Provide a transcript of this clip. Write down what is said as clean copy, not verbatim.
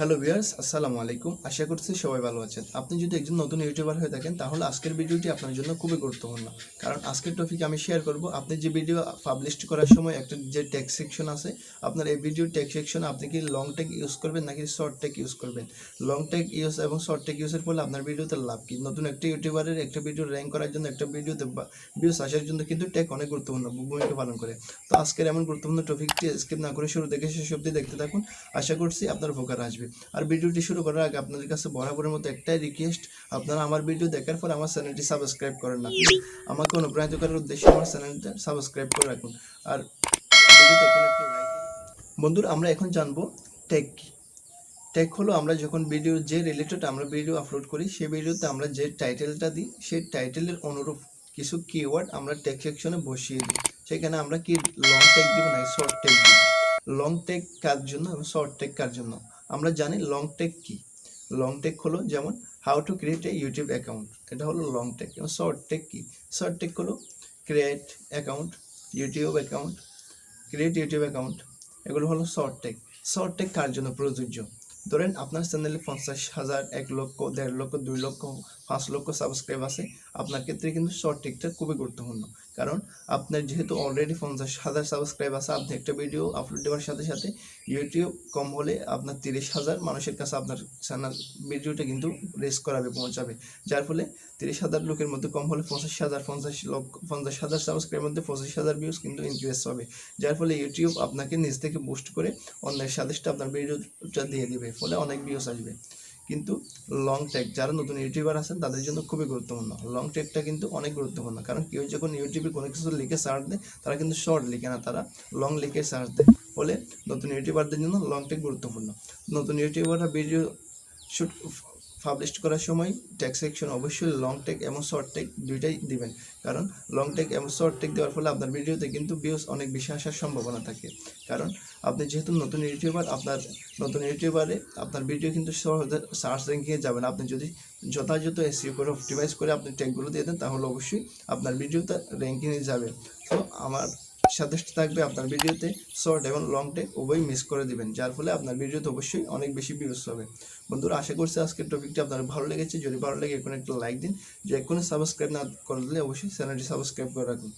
Hello viewers, আসসালামু আলাইকুম। আশা করছি সবাই ভালো আছেন। আপনি যদি একজন নতুন ইউটিউবার হয়ে থাকেন তাহলে আজকের ভিডিওটি আপনার জন্য খুবই গুরুত্বপূর্ণ। কারণ আজকের টপিকে আমি শেয়ার করব আপনি যে ভিডিও পাবলিশ করার সময় একটা যে ট্যাগ সেকশন আছে, আপনার এই ভিডিও ট্যাগ সেকশনে আপনি কি লং ট্যাগ ইউজ করবেন নাকি শর্ট ট্যাগ ইউজ করবেন। লং ট্যাগ ইউজ এবং শর্ট ট্যাগ ইউজের ফলে আপনার ভিডিওতে লাভ কি। নতুন একটা ইউটিউবারের একটা ভিডিও র্যাঙ্ক করার জন্য, একটা ভিডিওতে ভিউজ আসার জন্য কিন্তু ট্যাগ অনেক গুরুত্বপূর্ণ ভূমিকা পালন করে। তো আজকের এমন গুরুত্বপূর্ণ টপিকটি স্কিপ না করে শুরু থেকে শেষ অবধি দেখতে থাকুন। আশা করছি আপনার উপকার আসবে। আর ভিডিওটি শুরু করার আগে আপনাদের কাছে বরাবরের মতো একটাই রিকোয়েস্ট, আপনারা আমার ভিডিও দেখার পর আমার চ্যানেলটি সাবস্ক্রাইব করেন না। আমাকে অনুপ্রাণিত করার উদ্দেশ্যে আমার চ্যানেলটা সাবস্ক্রাইব করে রাখুন। আর ভিডিওতে এখন একটু লাইক দিন। বন্ধুরা, আমরা এখন জানবো ট্যাগ কি। ট্যাগ হলো আমরা যখন ভিডিও যে রিলেটেড আমরা ভিডিও আপলোড করি, সেই ভিডিওতে আমরা যে টাইটেলটা দিই, সেই টাইটেলের অনুরূপ কিছু কিওয়ার্ড আমরা ট্যাগ সেকশনে বসিয়ে দিই। সেখানে আমরা কি লং ট্যাগ দিব না শর্ট ট্যাগ দিব। লং ট্যাগ কার জন্য এবং শর্ট ট্যাগ কার জন্য আমরা জানি। লং ট্যাগ কি? লং ট্যাগ হলো যেমন how to create a YouTube account, এটা হলো লং ট্যাগ। এবং শর্ট ট্যাগ কি? শর্ট ট্যাগ হলো create account, YouTube account, create YouTube account, এগুলো হলো শর্ট ট্যাগ। শর্ট ট্যাগ কার জন্য প্রযোজ্য? ধরেন আপনার চ্যানেলে 50,000, 1 লক্ষ, 1.5 লক্ষ, 2 লক্ষ, 5 লক্ষ সাবস্ক্রাইব আছে। আপনার ক্ষেত্রে কিন্তু শর্ট ট্যাগটা খুবই গুরুত্বপূর্ণ। কারণ আপনার যেহেতু অলরেডি 50,000 সাবস্ক্রাইব আছে, আপনি একটা ভিডিও আপলোড দেওয়ার সাথে সাথে ইউটিউব কম হলে আপনার 30,000 মানুষের কাছে আপনার চ্যানেল ভিডিওটা কিন্তু রেস করাবে, পৌঁছাবে। যার ফলে 30,000 লোকের মধ্যে কম হলে 50,000 সাবস্ক্রাইবের মধ্যে 25,000 ভিউজ কিন্তু ইনক্রিজ হবে। যার ফলে ইউটিউব আপনাকে নিজ থেকে বুস্ট করে অন্যের সাজেস্ট আপনার ভিডিওটা দিয়ে দিবে, ফলে অনেক ভিউজ আসবে। কিন্তু লং ট্যাগ যারা নতুন ইউটিউবার আছেন তাদের জন্য খুবই গুরুত্বপূর্ণ। লং ট্যাগটা কিন্তু অনেক গুরুত্বপূর্ণ, কারণ কেউ যখন ইউটিউবে কোনো কিছু লিখে সার্চ দেয়, তারা কিন্তু শর্ট লিখে না, তারা লং লিখে সার্চ দেয়। ফলে নতুন ইউটিউবারদের জন্য লং ট্যাগ গুরুত্বপূর্ণ। নতুন ইউটিউবাররা ভিডিও শুট পাবলিশ করার সময় ট্যাগ সেকশন অবশ্যই লং ট্যাগ এবং শর্ট ট্যাগ দুইটাই দিবেন। কারণ লং ট্যাগ এবং শর্ট ট্যাগ দেওয়ার ফলে আপনার ভিডিওতে কিন্তু ভিউজ অনেক বেশি আসার সম্ভাবনা থাকে। কারণ আপনি যেহেতু নতুন ইউটিউবার, আপনার নতুন ইউটিউবারে আপনার ভিডিও কিন্তু সার্চ র্যাঙ্কিংয়ে যাবেন। আপনি যদি যথাযথ এসইও করে অপটিমাইজ করে আপনি ট্যাগগুলো দিয়ে দেন, তাহলে অবশ্যই আপনার ভিডিওতে র্যাঙ্কিংয়ে যাবে। তো আমার সাজেস্ট থাকবে আপনার ভিডিওতে শর্ট এবং লং ট্যাগ উভয় মিস করে দিবেন, যার ফলে আপনার ভিডিওতে অবশ্যই অনেক বেশি ভিউজ হবে। বন্ধুরা, আশা করছি আজকের টপিকটি আপনার ভালো লেগেছে। যদি ভালো লাগে এখন একটা লাইক দিন। যে এখনই সাবস্ক্রাইব না করে দিলে অবশ্যই চ্যানেলটি সাবস্ক্রাইব করে রাখুন।